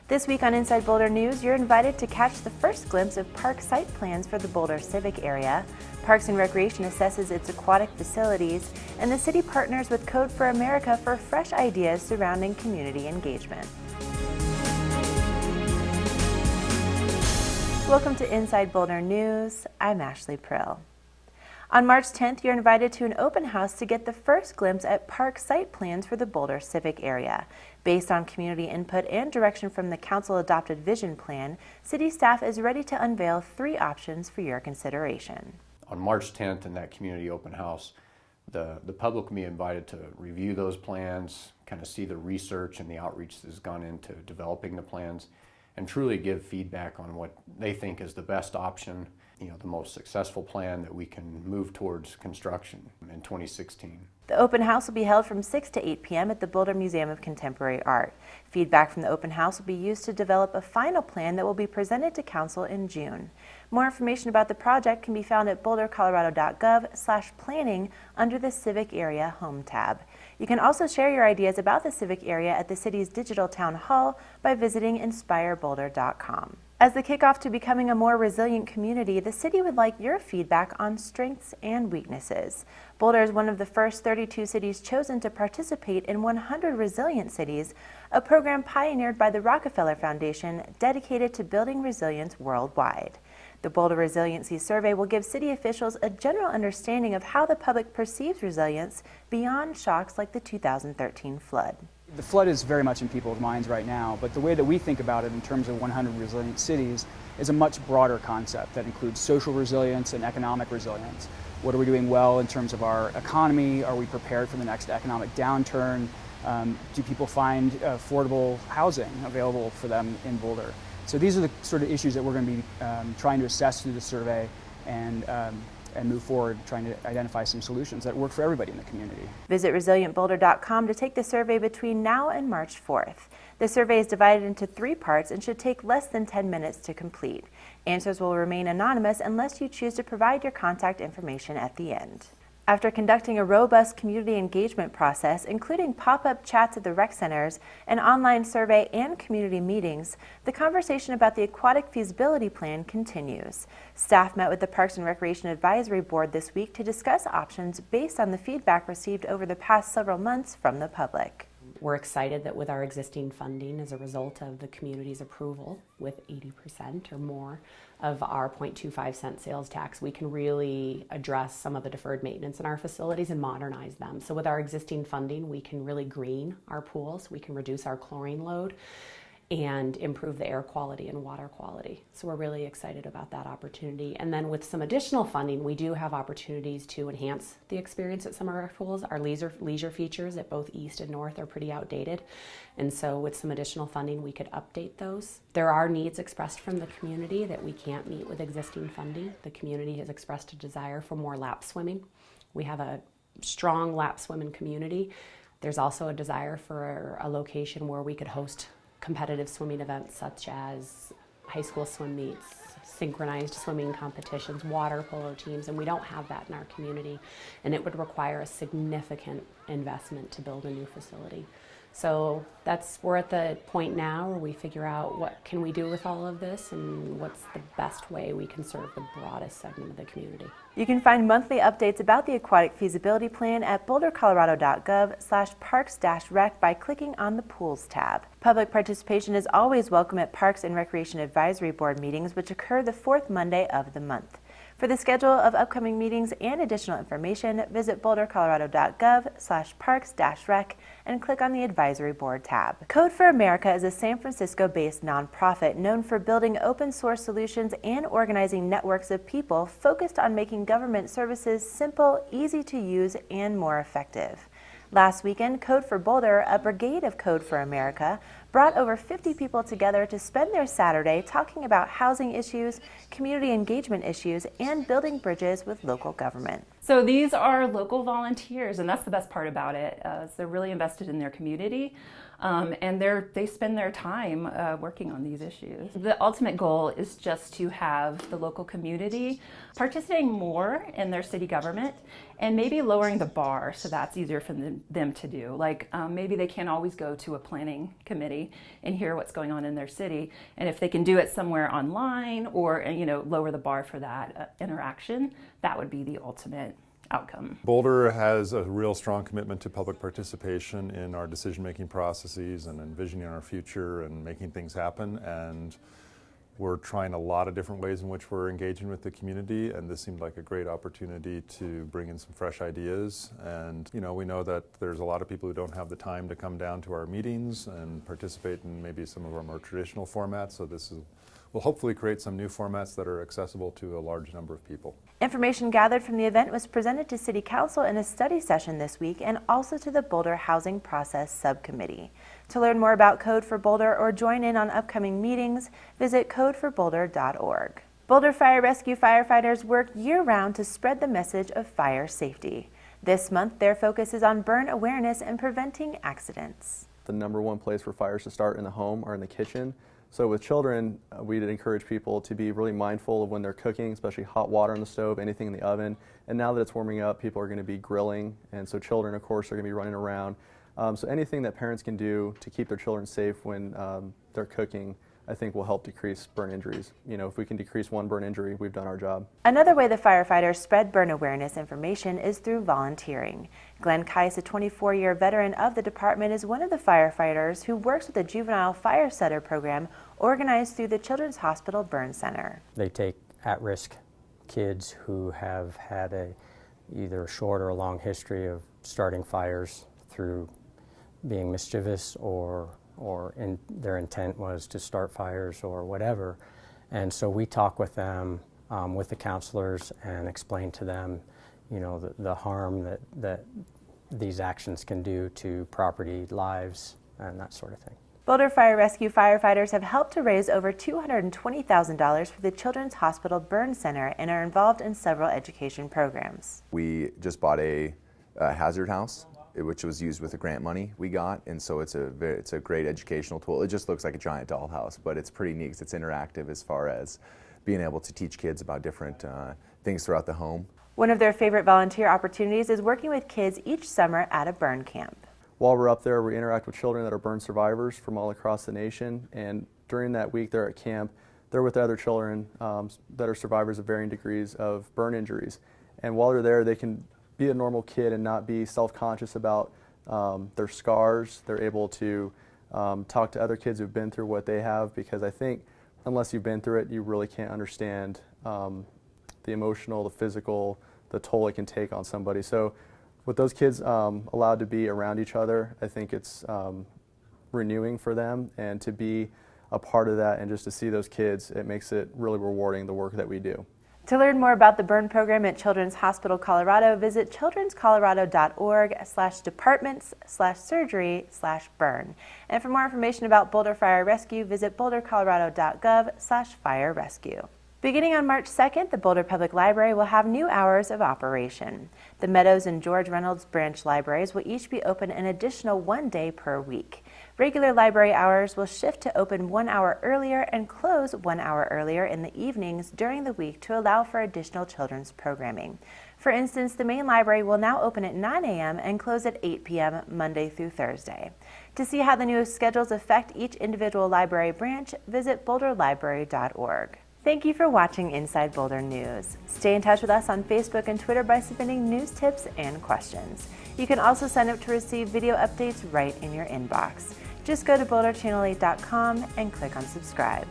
This week on Inside Boulder News, you're invited to catch the first glimpse of park site plans for the Boulder Civic Area. Parks and Recreation assesses its aquatic facilities, and the city partners with Code for America for fresh ideas surrounding community engagement. Welcome to Inside Boulder News. I'm Ashley Prill. On March 10th, you're invited to an open house to get the first glimpse at park site plans for the Boulder Civic Area. Based on community input and direction from the council-adopted vision plan, city staff is ready to unveil 3 options for your consideration. On March 10th in that community open house, the public will be invited to review those plans, kind of see the research and the outreach that has gone into developing the plans, and truly give feedback on what they think is the best option, the most successful plan that we can move towards construction in 2016. The open house will be held from 6 to 8 p.m. at the Boulder Museum of Contemporary Art. Feedback from the open house will be used to develop a final plan that will be presented to council in June. More information about the project can be found at bouldercolorado.gov/planning under the Civic Area Home tab. You can also share your ideas about the Civic Area at the city's digital town hall by visiting inspireboulder.com. As the kickoff to becoming a more resilient community, the city would like your feedback on strengths and weaknesses. Boulder is one of the first 32 cities chosen to participate in 100 Resilient Cities, a program pioneered by the Rockefeller Foundation dedicated to building resilience worldwide. The Boulder Resiliency Survey will give city officials a general understanding of how the public perceives resilience beyond shocks like the 2013 flood. The flood is very much in people's minds right now, but the way that we think about it in terms of 100 resilient cities is a much broader concept that includes social resilience and economic resilience. What are we doing well in terms of our economy? Are we prepared for the next economic downturn? Do people find affordable housing available for them in Boulder? So these are the sort of issues that we're going to be trying to assess through the survey and move forward, trying to identify some solutions that work for everybody in the community. Visit resilientboulder.com to take the survey between now and March 4th. The survey is divided into 3 parts and should take less than 10 minutes to complete. Answers will remain anonymous unless you choose to provide your contact information at the end. After conducting a robust community engagement process, including pop-up chats at the rec centers, an online survey, and community meetings, the conversation about the Aquatic Feasibility Plan continues. Staff met with the Parks and Recreation Advisory Board this week to discuss options based on the feedback received over the past several months from the public. We're excited that with our existing funding as a result of the community's approval with 80% or more of our 0.25 cent sales tax, we can really address some of the deferred maintenance in our facilities and modernize them. So with our existing funding, we can really green our pools, we can reduce our chlorine load, and improve the air quality and water quality. So we're really excited about that opportunity. And then with some additional funding, we do have opportunities to enhance the experience at some of our pools. Our leisure features at both East and North are pretty outdated. And so with some additional funding, we could update those. There are needs expressed from the community that we can't meet with existing funding. The community has expressed a desire for more lap swimming. We have a strong lap swimming community. There's also a desire for a location where we could host competitive swimming events such as high school swim meets, synchronized swimming competitions, water polo teams, and we don't have that in our community, and it would require a significant investment to build a new facility. So we're at the point now where we figure out what can we do with all of this and what's the best way we can serve the broadest segment of the community. You can find monthly updates about the Aquatic Feasibility Plan at bouldercolorado.gov/parks-rec by clicking on the Pools tab. Public participation is always welcome at Parks and Recreation Advisory Board meetings, which occur the 4th Monday of the month. For the schedule of upcoming meetings and additional information, visit bouldercolorado.gov/parks-rec and click on the Advisory Board tab. Code for America is a San Francisco-based nonprofit known for building open-source solutions and organizing networks of people focused on making government services simple, easy to use, and more effective. Last weekend, Code for Boulder, a brigade of Code for America, brought over 50 people together to spend their Saturday talking about housing issues, community engagement issues, and building bridges with local government. So these are local volunteers, and that's the best part about it. They're really invested in their community. and they spend their time working on these issues. The ultimate goal is just to have the local community participating more in their city government and maybe lowering the bar so that's easier for them to do. Like maybe they can't always go to a planning committee and hear what's going on in their city, and if they can do it somewhere online or lower the bar for that interaction, that would be the ultimate outcome. Boulder has a real strong commitment to public participation in our decision-making processes and envisioning our future and making things happen, and we're trying a lot of different ways in which we're engaging with the community, and this seemed like a great opportunity to bring in some fresh ideas. And we know that there's a lot of people who don't have the time to come down to our meetings and participate in maybe some of our more traditional formats, so will hopefully create some new formats that are accessible to a large number of people. Information gathered from the event was presented to City Council in a study session this week and also to the Boulder Housing Process Subcommittee. To learn more about Code for Boulder or join in on upcoming meetings, visit codeforboulder.org. Boulder Fire Rescue firefighters work year-round to spread the message of fire safety. This month, their focus is on burn awareness and preventing accidents. The number one place for fires to start in the home or in the kitchen. So with children, we'd encourage people to be really mindful of when they're cooking, especially hot water on the stove, anything in the oven. And now that it's warming up, people are going to be grilling, and so children, of course, are going to be running around. So anything that parents can do to keep their children safe when they're cooking, I think will help decrease burn injuries. If we can decrease one burn injury, we've done our job. Another way the firefighters spread burn awareness information is through volunteering. Glenn Keiss, a 24-year veteran of the department, is one of the firefighters who works with the Juvenile Fire Setter program organized through the Children's Hospital Burn Center. They take at-risk kids who have had either a short or a long history of starting fires through being mischievous or their intent was to start fires or whatever. And so we talk with them, with the counselors, and explain to them, the harm that these actions can do to property, lives, and that sort of thing. Boulder Fire Rescue firefighters have helped to raise over $220,000 for the Children's Hospital Burn Center and are involved in several education programs. We just bought a hazard house, which was used with the grant money we got, and so it's a great educational tool. It just looks like a giant dollhouse, but it's pretty neat because it's interactive as far as being able to teach kids about different things throughout the home. One of their favorite volunteer opportunities is working with kids each summer at a burn camp. While we're up there, we interact with children that are burn survivors from all across the nation, and during that week they're at camp, they're with other children that are survivors of varying degrees of burn injuries. And while they're there, they can be a normal kid and not be self-conscious about their scars. They're able to talk to other kids who've been through what they have, because I think unless you've been through it, you really can't understand the emotional, the physical, the toll it can take on somebody. So with those kids allowed to be around each other, I think it's renewing for them, and to be a part of that and just to see those kids, it makes it really rewarding, the work that we do. To learn more about the burn program at Children's Hospital Colorado, visit childrenscolorado.org/departments/surgery/burn. And for more information about Boulder Fire Rescue, visit bouldercolorado.gov/fire rescue. Beginning on March 2nd, the Boulder Public Library will have new hours of operation. The Meadows and George Reynolds branch libraries will each be open an additional 1 day per week. Regular library hours will shift to open 1 hour earlier and close 1 hour earlier in the evenings during the week to allow for additional children's programming. For instance, the main library will now open at 9 a.m. and close at 8 p.m. Monday through Thursday. To see how the new schedules affect each individual library branch, visit boulderlibrary.org. Thank you for watching Inside Boulder News. Stay in touch with us on Facebook and Twitter by submitting news tips and questions. You can also sign up to receive video updates right in your inbox. Just go to boulderchannel8.com and click on subscribe.